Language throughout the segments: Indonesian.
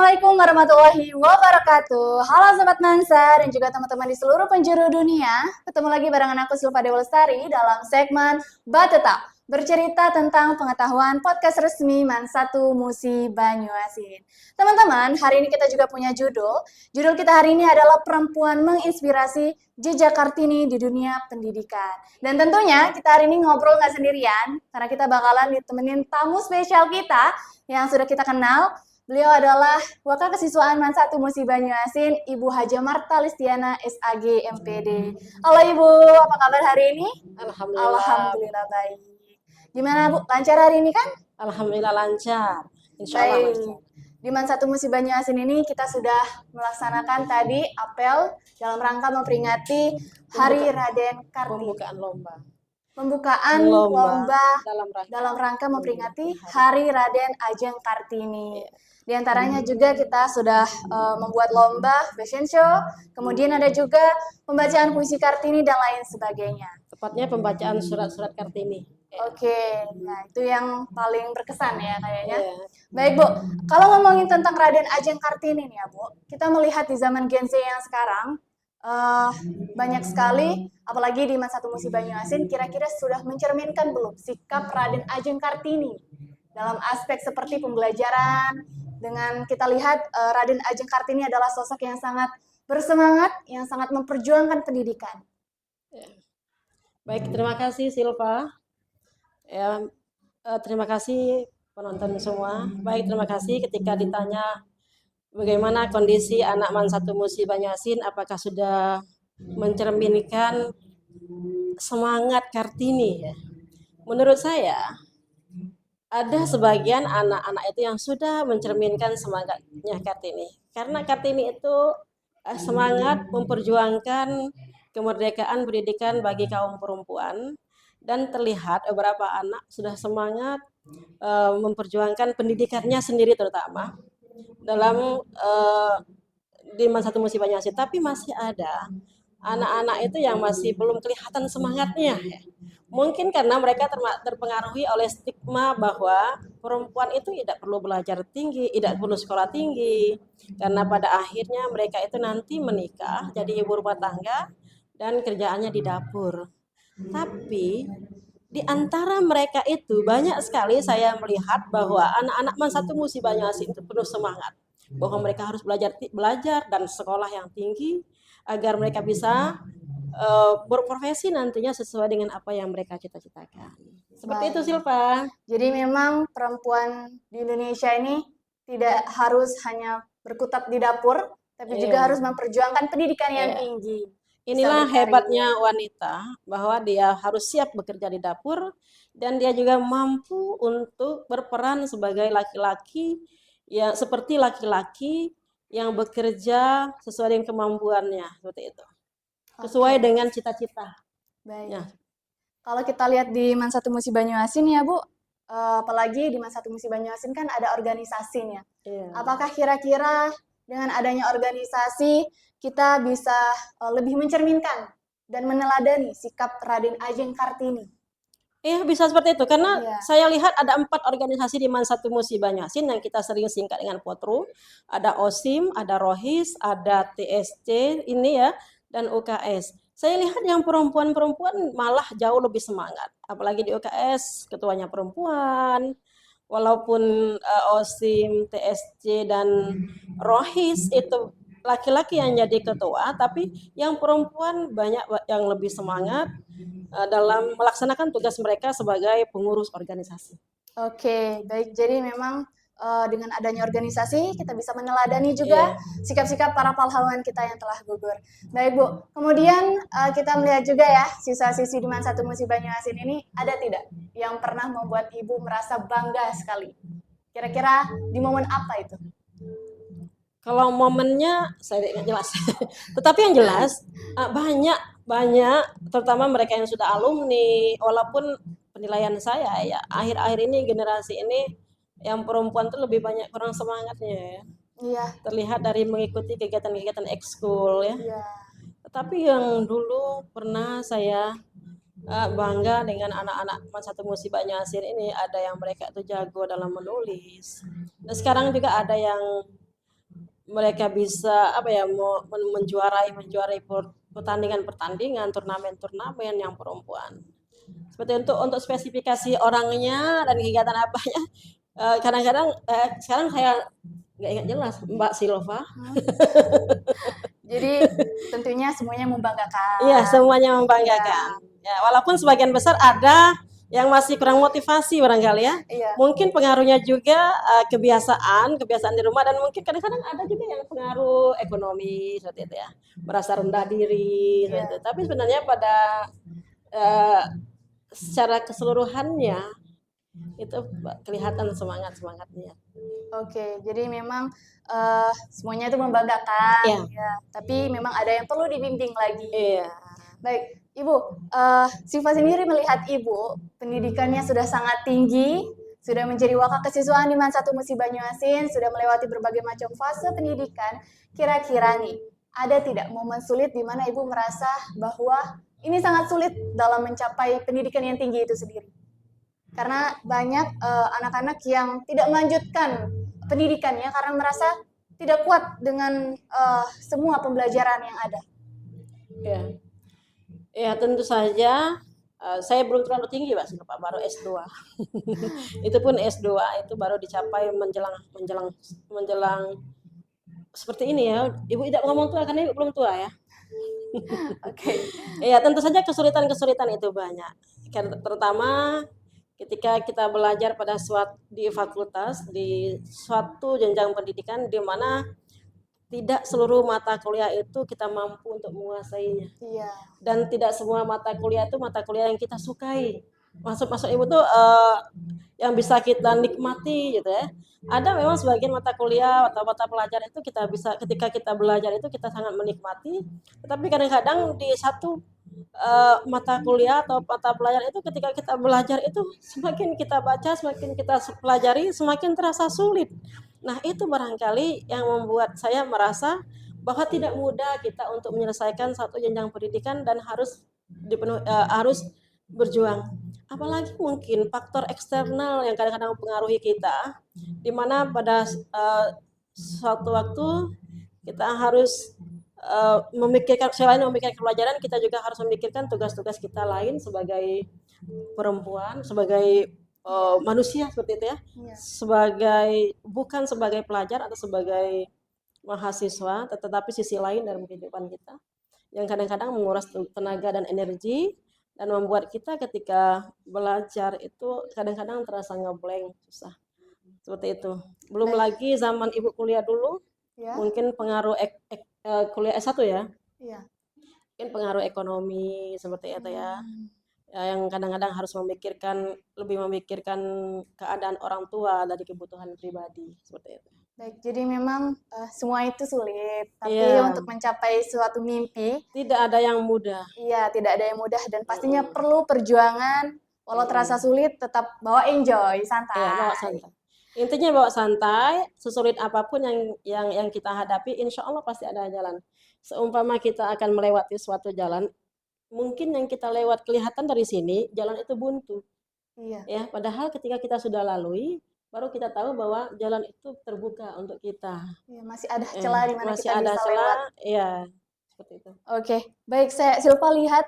Assalamualaikum warahmatullahi wabarakatuh. Halo Sobat Mansa dan juga teman-teman di seluruh penjuru dunia. Ketemu lagi barengan aku Silva Dewa Lestari dalam segmen Bateta, bercerita tentang pengetahuan podcast resmi Man1 Musi Banyuasin. Teman-teman, hari ini kita juga punya judul. Judul kita hari ini adalah Perempuan Menginspirasi Jejak Kartini di Dunia Pendidikan. Dan tentunya kita hari ini ngobrol nggak sendirian, karena kita bakalan ditemenin tamu spesial kita yang sudah kita kenal. Beliau adalah Wakil Kesiswaan Man1 Musi Banyuasin, Ibu Haja Marta Listiana, SAG MPD. Halo Ibu, apa kabar hari ini? Alhamdulillah. Alhamdulillah baik. Gimana Bu, lancar hari ini kan? Alhamdulillah lancar. Insya Allah lancar. Di Man1 Musi Banyuasin ini kita sudah melaksanakan tadi apel dalam rangka memperingati Hari Raden Kartini. Pembukaan lomba. Pembukaan lomba dalam rangka memperingati Hari Raden Ajeng Kartini. Di antaranya juga kita sudah membuat lomba fashion show, kemudian ada juga pembacaan puisi Kartini dan lain sebagainya. Tepatnya pembacaan surat-surat Kartini. Oke, nah itu yang paling berkesan ya kayaknya. Baik Bu, kalau ngomongin tentang Raden Ajeng Kartini nih ya Bu, kita melihat di zaman Gen Z yang sekarang, banyak sekali, apalagi di Man1 Musi Banyuasin, kira-kira sudah mencerminkan belum sikap Raden Ajeng Kartini dalam aspek seperti pembelajaran. Dengan kita lihat Raden Ajeng Kartini adalah sosok yang sangat bersemangat, yang sangat memperjuangkan pendidikan. Baik, terima kasih Silva. Terima kasih penonton semua. Baik, terima kasih ketika ditanya bagaimana kondisi anak Man1 Musi Banyuasin, apakah sudah mencerminkan semangat Kartini? Menurut saya, ada sebagian anak-anak itu yang sudah mencerminkan semangatnya Kartini. Karena Kartini itu semangat memperjuangkan kemerdekaan pendidikan bagi kaum perempuan, dan terlihat beberapa anak sudah semangat memperjuangkan pendidikannya sendiri, terutama dalam di Man1 Musi Banyuasin. Tapi masih ada anak-anak itu yang masih belum kelihatan semangatnya. Mungkin karena mereka terpengaruhi oleh stigma bahwa perempuan itu tidak perlu belajar tinggi, tidak perlu sekolah tinggi, karena pada akhirnya mereka itu nanti menikah, jadi ibu rumah tangga, dan kerjaannya di dapur. Tapi di antara mereka itu banyak sekali saya melihat bahwa anak-anak Man1 Musi Banyuasin itu penuh semangat, bahwa mereka harus belajar dan sekolah yang tinggi agar mereka bisa berprofesi nantinya sesuai dengan apa yang mereka cita-citakan. Seperti itu Silva. Jadi memang perempuan di Indonesia ini tidak harus hanya berkutat di dapur, tapi juga harus memperjuangkan pendidikan yang tinggi. Inilah hebatnya wanita, bahwa dia harus siap bekerja di dapur, dan dia juga mampu untuk berperan sebagai laki-laki, ya seperti laki-laki yang bekerja sesuai dengan kemampuannya, seperti itu. Sesuai dengan cita-cita. Baik. Ya. Kalau kita lihat di Man1 Musi Banyuasin ya Bu, apalagi di Man1 Musi Banyuasin kan ada organisasinya. Apakah kira-kira dengan adanya organisasi kita bisa lebih mencerminkan dan meneladani sikap Raden Ajeng Kartini? Iya, bisa seperti itu, karena saya lihat ada 4 organisasi di Man1 Musi Banyuasin yang kita sering singkat dengan POTRU. Ada OSIM, ada ROHIS, ada TSC ini ya, dan UKS. Saya lihat yang perempuan-perempuan malah jauh lebih semangat, apalagi di UKS ketuanya perempuan. Walaupun OSIM, TSC, dan ROHIS itu laki-laki yang jadi ketua, tapi yang perempuan banyak yang lebih semangat dalam melaksanakan tugas mereka sebagai pengurus organisasi. Oke, baik. Jadi memang dengan adanya organisasi kita bisa meneladani juga sikap-sikap para pahlawan kita yang telah gugur. Baik Bu, kemudian kita melihat juga ya siswa-siswi di Man1 Musi Banyuasin ini ada tidak yang pernah membuat Ibu merasa bangga sekali? Kira-kira di momen apa itu? Kalau momennya saya tidak jelas, tetapi yang jelas banyak, terutama mereka yang sudah alumni, walaupun penilaian saya ya akhir-akhir ini generasi ini yang perempuan tuh lebih banyak kurang semangatnya ya. Iya. Terlihat dari mengikuti kegiatan-kegiatan ekskul ya. Iya. Tetapi yang dulu pernah saya bangga dengan anak-anak Man1 Musi Banyuasin ini, ada yang mereka itu jago dalam menulis. Dan sekarang juga ada yang mereka bisa apa ya menjuarai pertandingan turnamen yang perempuan. Seperti untuk spesifikasi orangnya dan kegiatan apanya, kadang-kadang sekarang saya nggak ingat jelas Mbak Silva. Jadi tentunya semuanya membanggakan. Iya, semuanya Iya. membanggakan. Ya, walaupun sebagian besar ada yang masih kurang motivasi barangkali ya. Iya. Mungkin pengaruhnya juga kebiasaan di rumah, dan mungkin kadang-kadang ada juga yang pengaruh ekonomi seperti itu ya. Merasa rendah diri seperti Iya. itu. Tapi sebenarnya pada eh, secara keseluruhannya itu kelihatan semangatnya. Oke, jadi memang semuanya itu membanggakan, Iya. ya. Tapi memang ada yang perlu dibimbing lagi. Iya. Baik, Ibu, Siva sendiri melihat Ibu pendidikannya sudah sangat tinggi, sudah menjadi wakakesiswaan di MAN 1 Musi Banyuasin, sudah melewati berbagai macam fase pendidikan. Kira-kira nih, ada tidak momen sulit di mana Ibu merasa bahwa ini sangat sulit dalam mencapai pendidikan yang tinggi itu sendiri? Karena banyak anak-anak yang tidak melanjutkan pendidikannya karena merasa tidak kuat dengan semua pembelajaran yang ada. Ya, ya tentu saja saya belum terlalu tinggi Pak, baru S2. Itu pun S2 itu baru dicapai menjelang seperti ini ya. Ibu tidak ngomong tua karena Ibu belum tua ya. Oke. Ya tentu saja kesulitan itu banyak. Terutama ketika kita belajar di fakultas, di suatu jenjang pendidikan di mana tidak seluruh mata kuliah itu kita mampu untuk menguasainya. Iya. Dan tidak semua mata kuliah itu mata kuliah yang kita sukai. Maksud Ibu tuh yang bisa kita nikmati gitu ya. Ada memang sebagian mata kuliah atau mata pelajaran itu ketika kita belajar itu kita sangat menikmati. Tetapi kadang-kadang di satu mata kuliah atau mata pelajaran itu ketika kita belajar itu semakin kita baca, semakin kita pelajari, semakin terasa sulit. Nah, itu barangkali yang membuat saya merasa bahwa tidak mudah kita untuk menyelesaikan satu jenjang pendidikan dan harus berjuang. Apalagi mungkin faktor eksternal yang kadang-kadang mempengaruhi kita, di mana pada suatu waktu kita harus memikirkan, selain memikirkan pelajaran, kita juga harus memikirkan tugas-tugas kita lain sebagai perempuan, sebagai manusia seperti itu ya, bukan sebagai pelajar atau sebagai mahasiswa, tetapi sisi lain dalam kehidupan kita yang kadang-kadang menguras tenaga dan energi dan membuat kita ketika belajar itu kadang-kadang terasa ngeblank, susah seperti itu. Belum lagi zaman Ibu kuliah dulu, ya. Mungkin pengaruh kuliah S1 ya, ya. Mungkin pengaruh ekonomi seperti itu ya. Yang kadang-kadang harus lebih memikirkan keadaan orang tua dari kebutuhan pribadi seperti itu. Baik, jadi memang semua itu sulit, tapi untuk mencapai suatu mimpi tidak ada yang mudah. Iya, tidak ada yang mudah dan pastinya perlu perjuangan. Walau terasa sulit, tetap bawa enjoy, santai. Iya, bawa santai. Intinya bawa santai, sesulit apapun yang kita hadapi, insya Allah pasti ada jalan. Seumpama kita akan melewati suatu jalan, mungkin yang kita lewat kelihatan dari sini jalan itu buntu. Iya. Ya, padahal ketika kita sudah lalui, baru kita tahu bahwa jalan itu terbuka untuk kita. Ya, masih ada celah di mana kita bisa celah, lewat. Iya, seperti itu. Oke, baik. Silva lihat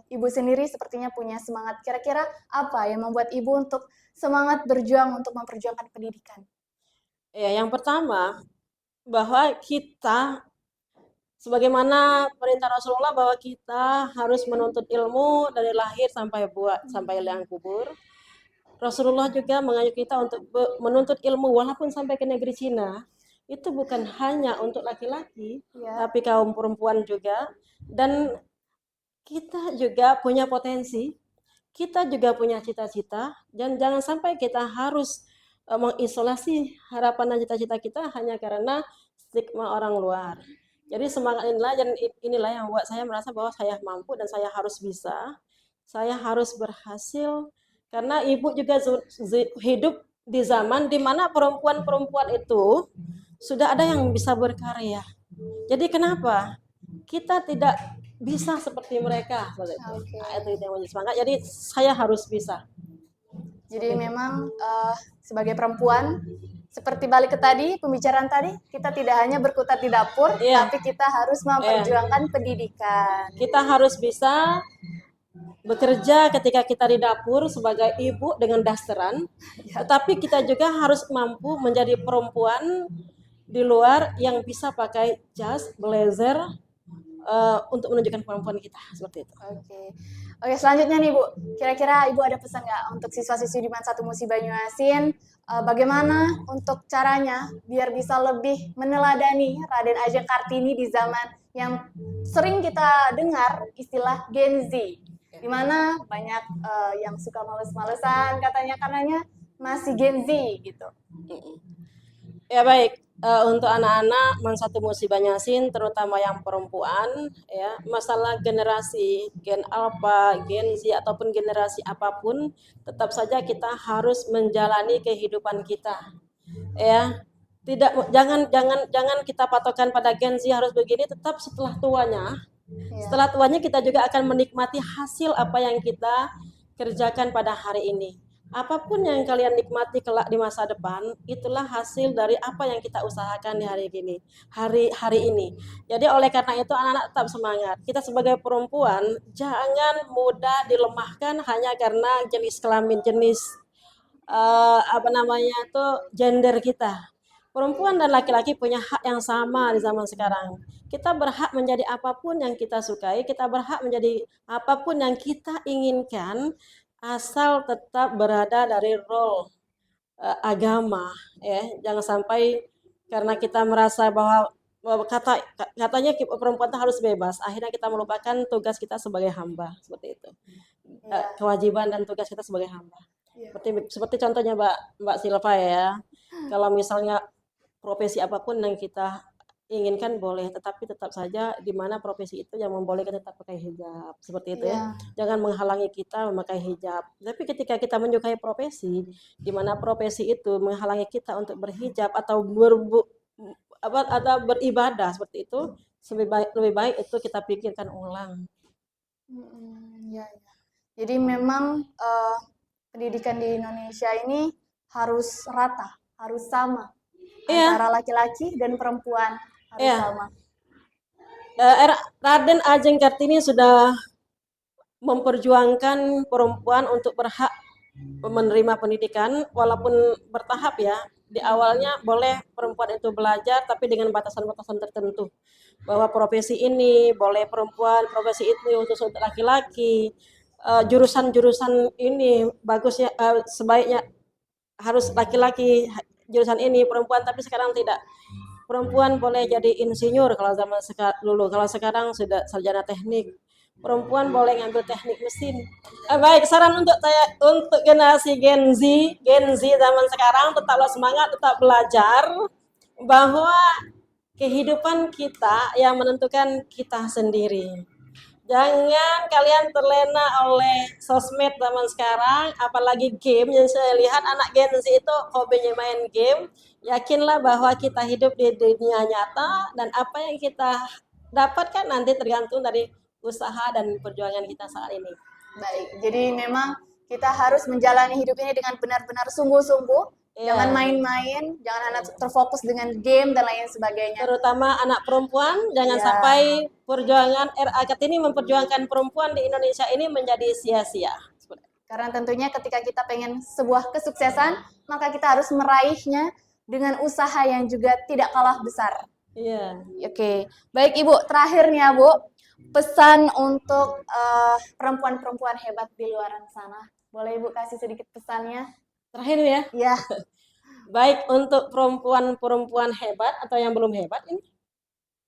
Ibu sendiri sepertinya punya semangat. Kira-kira apa yang membuat Ibu untuk semangat berjuang untuk memperjuangkan pendidikan? Ya, yang pertama bahwa kita sebagaimana perintah Rasulullah bahwa kita harus menuntut ilmu dari lahir sampai liang kubur. Rasulullah juga mengajak kita untuk menuntut ilmu walaupun sampai ke negeri Cina. Itu bukan hanya untuk laki-laki, ya. Tapi kaum perempuan juga. Dan kita juga punya potensi, kita juga punya cita-cita, dan jangan sampai kita harus mengisolasi harapan dan cita-cita kita hanya karena stigma orang luar. Jadi semangat inilah yang membuat saya merasa bahwa saya mampu dan saya harus bisa, saya harus berhasil, karena Ibu juga hidup di zaman di mana perempuan-perempuan itu sudah ada yang bisa berkarya. Jadi kenapa kita tidak bisa seperti mereka? Okay. Nah, itu yang menjadi semangat. Jadi saya harus bisa. Jadi memang sebagai perempuan seperti balik ke tadi, pembicaraan tadi, kita tidak hanya berkutat di dapur, Iya. tapi kita harus memperjuangkan pendidikan. Kita harus bisa bekerja ketika kita di dapur sebagai ibu dengan dasteran, tetapi kita juga harus mampu menjadi perempuan di luar yang bisa pakai jas, blazer, untuk menunjukkan kemampuan kita seperti itu. Oke, selanjutnya nih Bu, kira-kira Ibu ada pesan nggak untuk siswa-siswi di Man 1 Musi Banyuasin, bagaimana untuk caranya biar bisa lebih meneladani Raden Ajeng Kartini di zaman yang sering kita dengar istilah Gen Z, di mana banyak yang suka males-malesan katanya karenanya masih Gen Z gitu. Ya baik, untuk anak-anak Man 1 Musi Banyasin, terutama yang perempuan, ya masalah generasi Gen Alpha, Gen Z ataupun generasi apapun, tetap saja kita harus menjalani kehidupan kita, ya. Tidak, jangan kita patokan pada Gen Z harus begini. Tetap setelah tuanya kita juga akan menikmati hasil apa yang kita kerjakan pada hari ini. Apapun yang kalian nikmati kelak di masa depan, itulah hasil dari apa yang kita usahakan di hari ini. Jadi oleh karena itu anak-anak tetap semangat. Kita sebagai perempuan jangan mudah dilemahkan hanya karena jenis kelamin, jenis gender kita. Perempuan dan laki-laki punya hak yang sama di zaman sekarang. Kita berhak menjadi apapun yang kita sukai, kita berhak menjadi apapun yang kita inginkan, asal tetap berada dari role agama, ya. Jangan sampai karena kita merasa bahwa katanya perempuan itu harus bebas, akhirnya kita melupakan tugas kita sebagai hamba, seperti itu. Kewajiban dan tugas kita sebagai hamba. Seperti contohnya Mbak Silva, ya. Kalau misalnya profesi apapun yang kita inginkan boleh, tetapi tetap saja di mana profesi itu yang membolehkan tetap pakai hijab, seperti itu, ya. Jangan menghalangi kita memakai hijab. Tapi ketika kita menyukai profesi, di mana profesi itu menghalangi kita untuk berhijab atau beribadah seperti itu, lebih baik itu kita pikirkan ulang. Jadi memang pendidikan di Indonesia ini harus rata, harus sama. Antara laki-laki dan perempuan harus sama. Raden Ajeng Kartini sudah memperjuangkan perempuan untuk berhak menerima pendidikan, walaupun bertahap, ya. Di awalnya boleh perempuan itu belajar, tapi dengan batasan-batasan tertentu. Bahwa profesi ini boleh perempuan, profesi itu untuk laki-laki. Jurusan-jurusan ini bagusnya, sebaiknya harus laki-laki jurusan ini, perempuan, tapi sekarang tidak. Perempuan boleh jadi insinyur kalau zaman dulu, kalau sekarang sudah sarjana teknik. Perempuan boleh ngambil teknik mesin. Baik, saran untuk generasi Gen Z zaman sekarang, tetaplah semangat, tetap belajar, bahwa kehidupan kita yang menentukan kita sendiri. Jangan kalian terlena oleh sosmed zaman sekarang, apalagi game. Yang saya lihat anak Gen Z itu hobinya main game. Yakinlah bahwa kita hidup di dunia nyata, dan apa yang kita dapatkan nanti tergantung dari usaha dan perjuangan kita saat ini. Baik, jadi memang kita harus menjalani hidup ini dengan benar-benar sungguh-sungguh. Jangan main-main, jangan hanya terfokus dengan game dan lain sebagainya. Terutama anak perempuan, jangan sampai perjuangan RA Kartini memperjuangkan perempuan di Indonesia ini menjadi sia-sia. Karena tentunya ketika kita pengen sebuah kesuksesan, maka kita harus meraihnya dengan usaha yang juga tidak kalah besar. Oke, baik Ibu, terakhir nih ya Bu, pesan untuk perempuan-perempuan hebat di luar sana. Boleh Ibu kasih sedikit pesannya? Terakhir, ya? Iya. Baik, untuk perempuan-perempuan hebat atau yang belum hebat ini?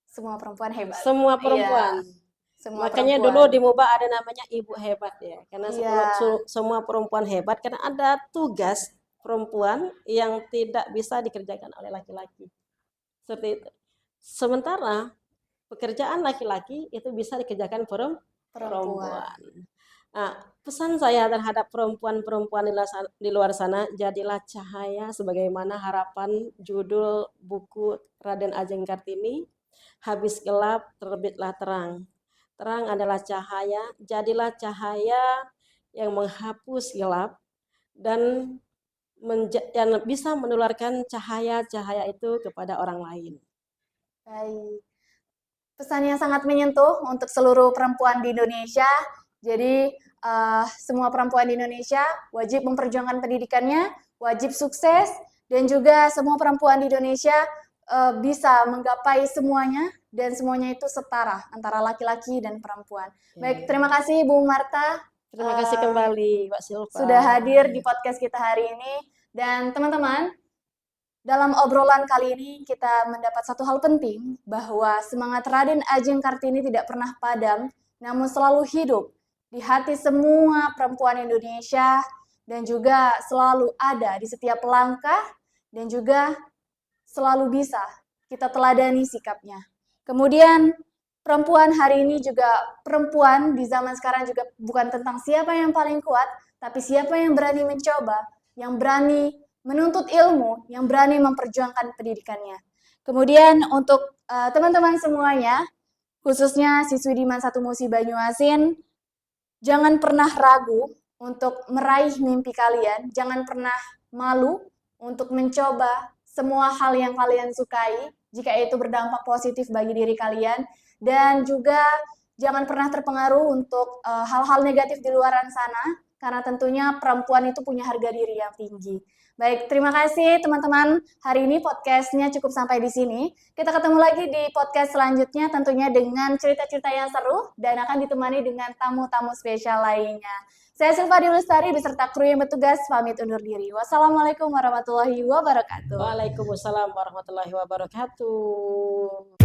Semua perempuan hebat. Semua perempuan. Makanya dulu di MUBA ada namanya Ibu Hebat, ya. Karena semua perempuan hebat, karena ada tugas perempuan yang tidak bisa dikerjakan oleh laki-laki. Seperti itu. Sementara pekerjaan laki-laki itu bisa dikerjakan perempuan. Nah, pesan saya terhadap perempuan-perempuan di luar sana, jadilah cahaya sebagaimana harapan judul buku Raden Ajeng Kartini, habis gelap terbitlah terang. Terang adalah cahaya, jadilah cahaya yang menghapus gelap, dan yang bisa menularkan cahaya-cahaya itu kepada orang lain. Baik. Pesan yang sangat menyentuh untuk seluruh perempuan di Indonesia. Jadi semua perempuan di Indonesia wajib memperjuangkan pendidikannya, wajib sukses, dan juga semua perempuan di Indonesia bisa menggapai semuanya dan semuanya itu setara antara laki-laki dan perempuan. Baik, terima kasih Bu Marta Terima kasih kembali, Mbak Silva. sudah hadir di podcast kita hari ini. Dan teman-teman, dalam obrolan kali ini kita mendapat satu hal penting, bahwa semangat Raden Ajeng Kartini tidak pernah padam, namun selalu hidup di hati semua perempuan Indonesia dan juga selalu ada di setiap langkah dan juga selalu bisa kita teladani sikapnya. Kemudian perempuan hari ini juga, perempuan di zaman sekarang juga bukan tentang siapa yang paling kuat, tapi siapa yang berani mencoba, yang berani menuntut ilmu, yang berani memperjuangkan pendidikannya. Kemudian untuk teman-teman semuanya, khususnya siswi Diman 1 Musi Banyuasin, jangan pernah ragu untuk meraih mimpi kalian, jangan pernah malu untuk mencoba semua hal yang kalian sukai, jika itu berdampak positif bagi diri kalian, dan juga jangan pernah terpengaruh untuk hal-hal negatif di luar sana, karena tentunya perempuan itu punya harga diri yang tinggi. Baik, terima kasih teman-teman. Hari ini podcastnya cukup sampai di sini. Kita ketemu lagi di podcast selanjutnya tentunya dengan cerita-cerita yang seru dan akan ditemani dengan tamu-tamu spesial lainnya. Saya Silva Lestari beserta kru yang bertugas pamit undur diri. Wassalamualaikum warahmatullahi wabarakatuh. Waalaikumsalam warahmatullahi wabarakatuh.